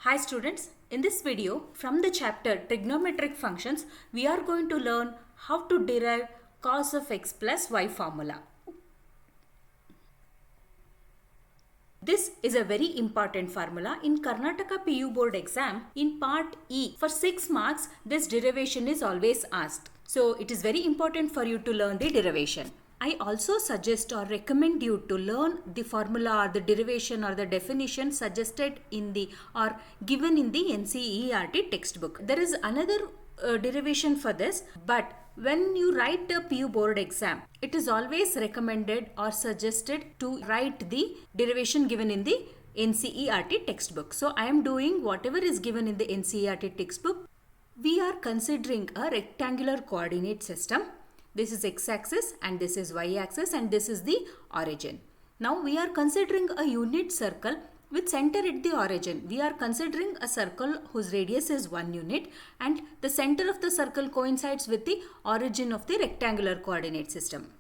Hi students, in this video from the chapter trigonometric functions, we are going to learn how to derive cos of x plus y formula. This is a very important formula in Karnataka PU board exam. In part E, for 6 marks, this derivation is always asked. So it is very important for you to learn the derivation. I also suggest or recommend you to learn the formula or the derivation or the definition suggested in the or given in the NCERT textbook. There is another derivation for this, but when you write a PU board exam, it is always recommended or suggested to write the derivation given in the NCERT textbook. So I am doing whatever is given in the NCERT textbook. We are considering a rectangular coordinate system. This is x-axis and this is y-axis and this is the origin. Now we are considering a unit circle with center at the origin. We are considering a circle whose radius is 1 unit and the center of the circle coincides with the origin of the rectangular coordinate system.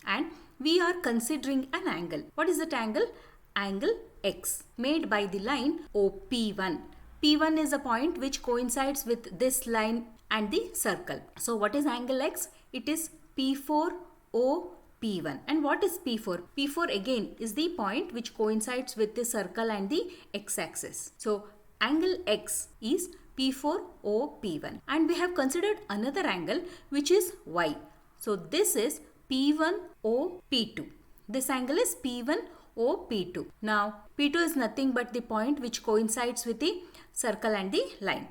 And we are considering an angle. What is that angle? Angle x made by the line OP1. P1 is a point which coincides with this line and the circle. So what is angle x? It is P4OP1. And what is P4? P4 again is the point which coincides with the circle and the x-axis. So angle x is P4OP1. And we have considered another angle which is y. So this is P1OP2. This angle is P1OP2. Now P2 is nothing but the point which coincides with the circle and the line.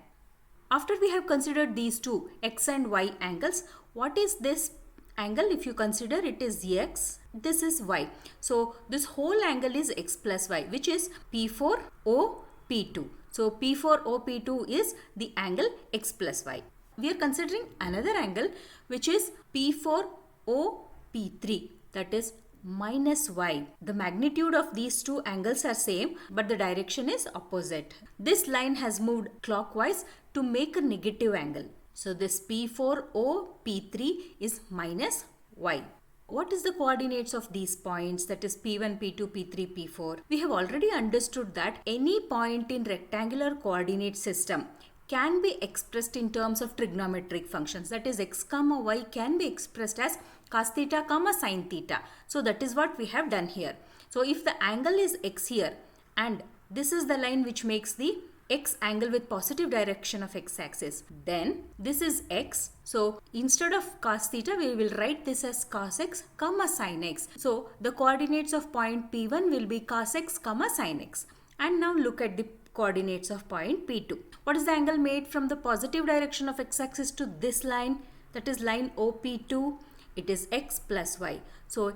After we have considered these two x and y angles, what is this angle? If you consider, it is x, this is y. So this whole angle is x plus y, which is P4OP2. So P4OP2 is the angle x plus y. We are considering another angle which is P4OP3, that is minus y. The magnitude of these two angles are same, but the direction is opposite. This line has moved clockwise to make a negative angle. So this P4OP3 is minus y. What is the coordinates of these points, that is P1, P2, P3, P4? We have already understood that any point in rectangular coordinate system can be expressed in terms of trigonometric functions, that is x comma y can be expressed as cos theta comma sin theta. So that is what we have done here. So if the angle is x here and this is the line which makes the x angle with positive direction of x-axis, then this is x. So instead of cos theta, we will write this as cos x comma sin x. So the coordinates of point P1 will be cos x comma sin x. And now look at the coordinates of point P2. What is the angle made from the positive direction of x-axis to this line, that is line OP2? It is x plus y. So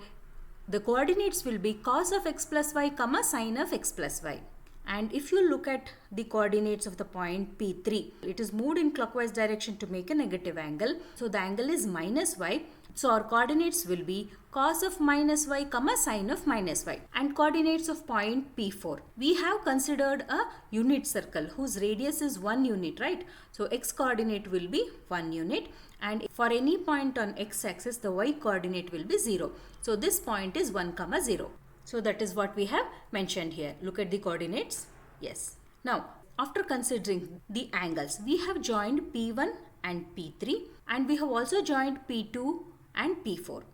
the coordinates will be cos of x plus y comma sin of x plus y. And if you look at the coordinates of the point P3, it is moved in clockwise direction to make a negative angle. So the angle is minus y. So our coordinates will be cos of minus y comma sin of minus y. And coordinates of point P4. We have considered a unit circle whose radius is 1 unit, right? So x coordinate will be 1 unit. And for any point on x-axis, the y coordinate will be 0. So this point is 1 comma 0. So that is what we have mentioned here. Look at the coordinates. Yes. Now, after considering the angles, we have joined P1 and P3 and we have also joined P2 and P4.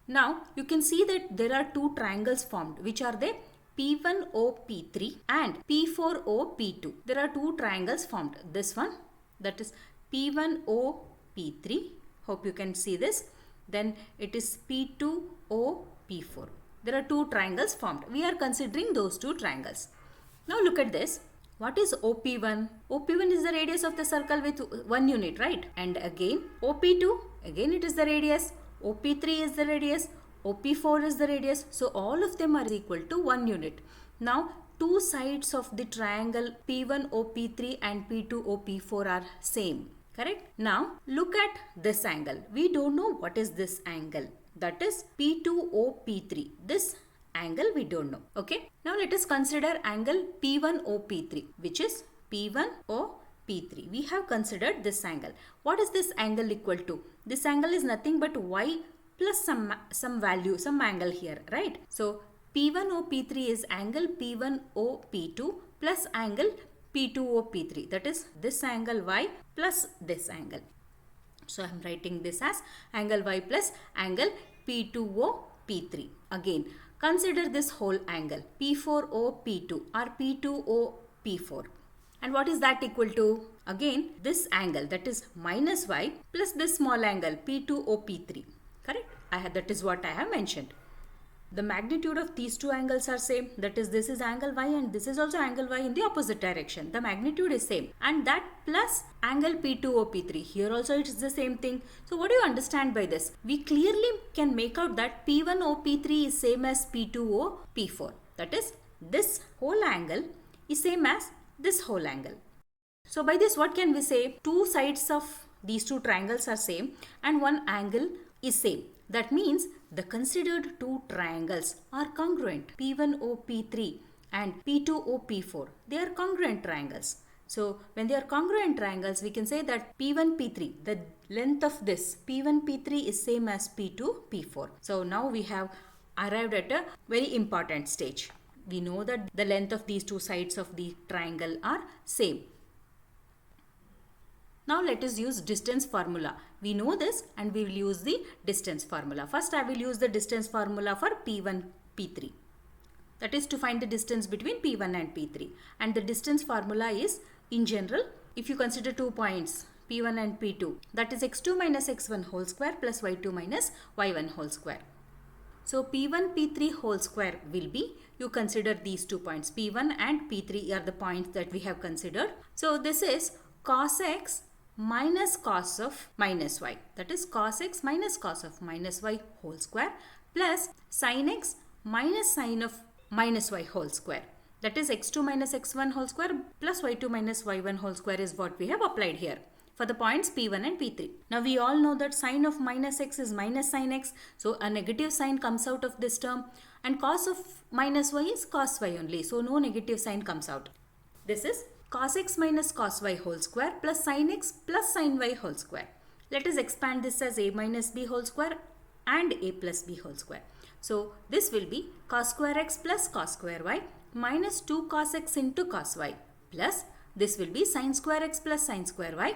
Now, you can see that there are two triangles formed, which are the P1OP3 and P4OP2. There are two triangles formed. This one, that is P1OP3. Hope you can see this. Then it is P2OP4. There are two triangles formed. We are considering those two triangles. Now look at this. What is OP1? OP1 is the radius of the circle with 1 unit, right? And again OP2, again it is the radius. OP3 is the radius. OP4 is the radius. So all of them are equal to 1 unit. Now two sides of the triangle P1OP3 and P2OP4 are same. Correct? Now look at this angle. We don't know what is this angle. That is P2OP3. This angle we don't know. Okay. Now let us consider angle P1OP3, which is P1OP3. We have considered this angle. What is this angle equal to? This angle is nothing but y plus some value, some angle here, right? So P1OP3 is angle P1OP2 plus angle P2O P3. That is this angle Y plus this angle. So I am writing this as angle Y plus angle P2O P3. Again, consider this whole angle P4O P2 or P2O P4. And what is that equal to? Again, this angle, that is minus Y plus this small angle P2O P3. Correct? That is what I have mentioned. The magnitude of these two angles are same. That is, this is angle Y and this is also angle Y in the opposite direction. The magnitude is same. And that plus angle P2O P3. Here also it is the same thing. So what do you understand by this? We clearly can make out that P1O P3 is same as P2O P4. That is, this whole angle is same as this whole angle. So by this, what can we say? Two sides of these two triangles are same and one angle is same. That means the considered two triangles are congruent. P1O P3 and P2O P4. They are congruent triangles. So when they are congruent triangles, we can say that P1 P3, the length of this P1 P3 is same as P2 P4. So now we have arrived at a very important stage. We know that the length of these two sides of the triangle are same. Now let us use distance formula. We know this and we will use the distance formula. First I will use the distance formula for P1, P3. That is to find the distance between P1 and P3. And the distance formula is, in general, if you consider 2 points, P1 and P2, that is x2 minus x1 whole square plus y2 minus y1 whole square. So P1, P3 whole square will be, you consider these 2 points, P1 and P3 are the points that we have considered. So this is cos x minus cos of minus y, that is cos x minus cos of minus y whole square plus sin x minus sin of minus y whole square, that is x2 minus x1 whole square plus y2 minus y1 whole square is what we have applied here for the points P1 and P3. Now we all know that sin of minus x is minus sin x, so a negative sign comes out of this term, and cos of minus y is cos y only, so no negative sign comes out. This is cos x minus cos y whole square plus sin x plus sin y whole square. Let us expand this as a minus b whole square and a plus b whole square. So this will be cos square x plus cos square y minus 2 cos x into cos y plus this will be sin square x plus sin square y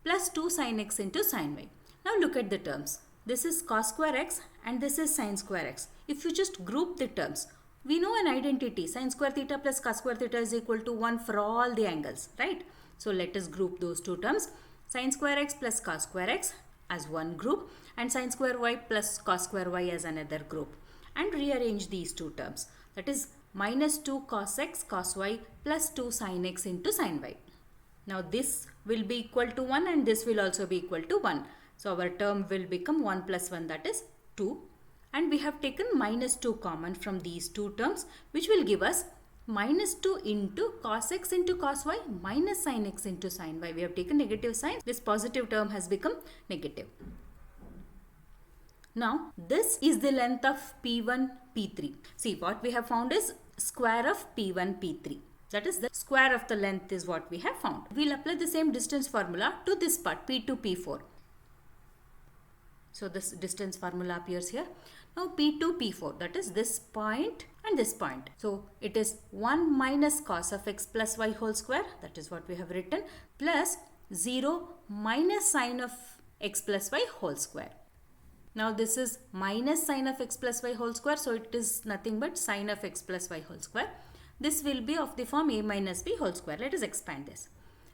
plus 2 sin x into sin y. Now look at the terms. This is cos square x and this is sin square x. If you just group the terms, we know an identity, sin square theta plus cos square theta is equal to 1 for all the angles, right? So let us group those two terms, sin square x plus cos square x as one group and sin square y plus cos square y as another group, and rearrange these two terms. That is minus 2 cos x cos y plus 2 sin x into sin y. Now this will be equal to 1 and this will also be equal to 1. So our term will become 1 plus 1, that is 2. And we have taken minus 2 common from these two terms, which will give us minus 2 into cos x into cos y minus sin x into sin y. We have taken negative sign. This positive term has become negative. Now this is the length of P1, P3. See, what we have found is square of P1, P3. That is the square of the length is what we have found. We will apply the same distance formula to this part, P2, P4. So this distance formula appears here. Now P2, P4, that is this point and this point. So it is 1 minus cos of x plus y whole square, that is what we have written, plus 0 minus sin of x plus y whole square. Now this is minus sin of x plus y whole square, so it is nothing but sin of x plus y whole square. This will be of the form a minus b whole square. Let us expand this.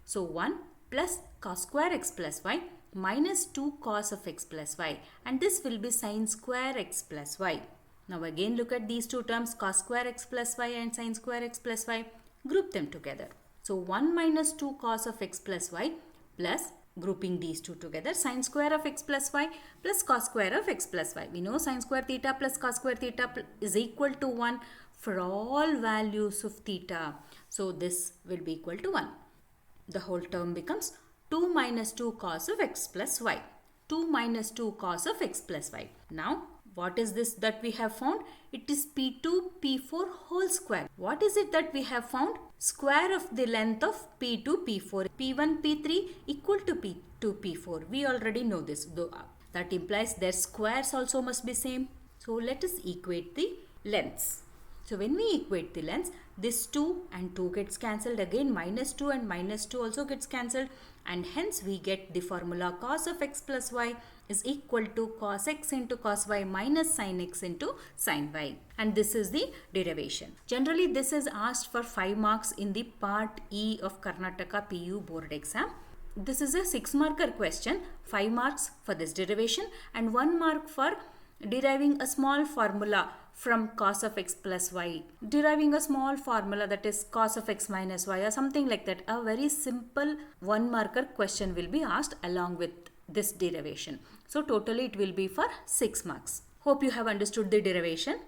So 1 plus cos square x plus y minus 2 cos of x plus y, and this will be sin square x plus y. Now again look at these two terms, cos square x plus y and sin square x plus y. Group them together. So 1 minus 2 cos of x plus y plus, grouping these two together, sin square of x plus y plus cos square of x plus y. We know sin square theta plus cos square theta is equal to 1 for all values of theta. So this will be equal to 1. The whole term becomes 2 minus 2 cos of x plus y. 2 minus 2 cos of x plus y. Now what is this that we have found? It is P2, P4 whole square. What is it that we have found? Square of the length of P2, P4. P1, P3 equal to P2, P4. We already know this. Though that implies their squares also must be same. So let us equate the lengths. So when we equate the lengths, this 2 and 2 gets cancelled, again minus 2 and minus 2 also gets cancelled, and hence we get the formula cos of x plus y is equal to cos x into cos y minus sin x into sin y, and this is the derivation. Generally this is asked for 5 marks in the part E of Karnataka PU board exam. This is a 6-marker question, 5 marks for this derivation and 1 mark for deriving a small formula from cos of x plus y, deriving a small formula that is cos of x minus y or something like that. A very simple 1-marker question will be asked along with this derivation. So totally it will be for 6 marks. Hope you have understood the derivation.